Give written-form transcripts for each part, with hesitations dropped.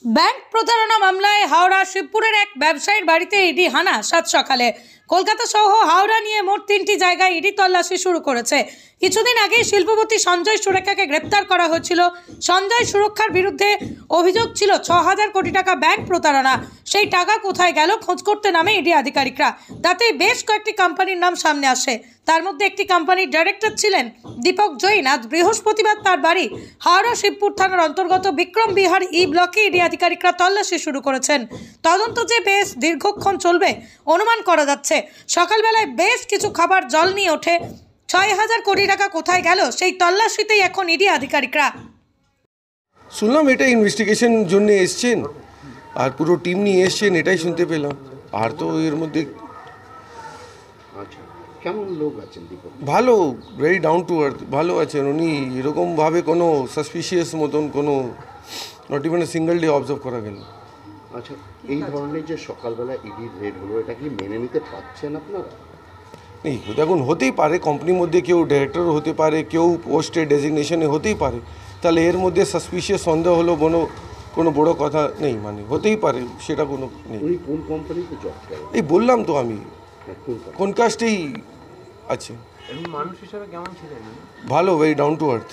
Bank প্রতারণা মামলায় হাওড়া শিবপুরের এক ব্যবসায়ীর বাড়িতে ইডি হানা। সাত সকালে কলকাতা সহ হাওড়া নিয়ে মোট 3টি জায়গায় ইডি তল্লাশি শুরু করেছে। কিছুদিন আগে শিল্পপতি সঞ্জয় সুরেখাকে গ্রেপ্তার করা হয়েছিল। সঞ্জয় সুরক্ষার বিরুদ্ধে অভিযোগ ছিল 6,000 কোটি টাকা ব্যাংক প্রতারণা। সেই টাকা কোথায় গেল খোঁজ করতে নামে ইডি আধিকারিকরা। তাতে বেশ কয়েকটি কোম্পানির নাম সামনে আসে। তার মধ্যে একটি কোম্পানির ডাইরেক্টর ছিলেন দীপক জৈন। আজ বৃহস্পতিবার তার বাড়ি হাওড়া শিবপুর থানার অন্তর্গত বিক্রম বিহার ই ব্লকে ইডি আধিকারিকরা তল্লাশি শুরু করেছেন। তদন্ত যে বেশ দীর্ঘক্ষণ চলবে অনুমান করা যাচ্ছে। সকালবেলায় বেশ কিছু খাবার জল নিয়ে ওঠে। 6,000 কোটি টাকা কোথায় গেল সেই তল্লাশিতেই এখন ইডি আধিকারিকরা। শুনলাম এটা ইনভেস্টিগেশন জন্য এসছেন আর পুরো টিম নিয়ে এসছেন, এটাই শুনতে পেলাম। আর তো এর মধ্যে আচ্ছা, কেমন লোক আছেন দীপক? ভালো, ভেরি ডাউন টু আর্থ ভালো আছেন উনি। এরকমভাবে কোনো সাসপিশিয়াস মতন কোনো not even a single day observe করা গেল। আচ্ছা, এই ধরনের যে সকালবেলা ইডির রেড হলো, এটা কি মেনে নিতে পারছেন আপনারা? নেই, দেখুন হতেই পারে, কোম্পানির মধ্যে কেউ ডাইরেক্টর হতে পারে, কেউ পোস্টে ডেজিগনেশনে হতেই পারে। তাহলে এর মধ্যে সাসপিশিয়াস সন্দেহ হলো কোনো বড় কথা নেই, মানে হতেই পারে, সেটা কোনো নেই। উনি কোন কোম্পানিতে জব করেন? এই বললাম তো আমি, কোন কাজটাই আছে। এমনি মানুষ হিসেবে কেমন ছিলেন? ভালো, ভেরি ডাউন টু আর্থ।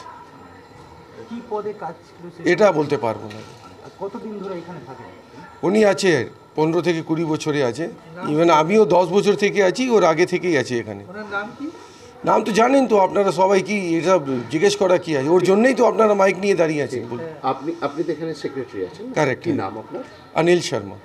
কি পদে কাজ ছিল এটা বলতে পারবো না। কতদিন ধরে এখানে থাকেন? উনি আছে 15 থেকে 20 বছরে আছে। ইভেন আমিও 10 বছর থেকে আছি, ওর আগে থেকেই আছে এখানে। ওনার নাম কি? নাম তো জানেন তো আপনারা সবাই, কি এটা জিজ্ঞেস করা কি আছে? ওর জন্যই তো আপনারা মাইক নিয়ে দাঁড়িয়ে আছেন। আপনি তো এখানে সেক্রেটারি আছেন। কারেক্ট। কি নাম আপনার? অনিল শর্মা।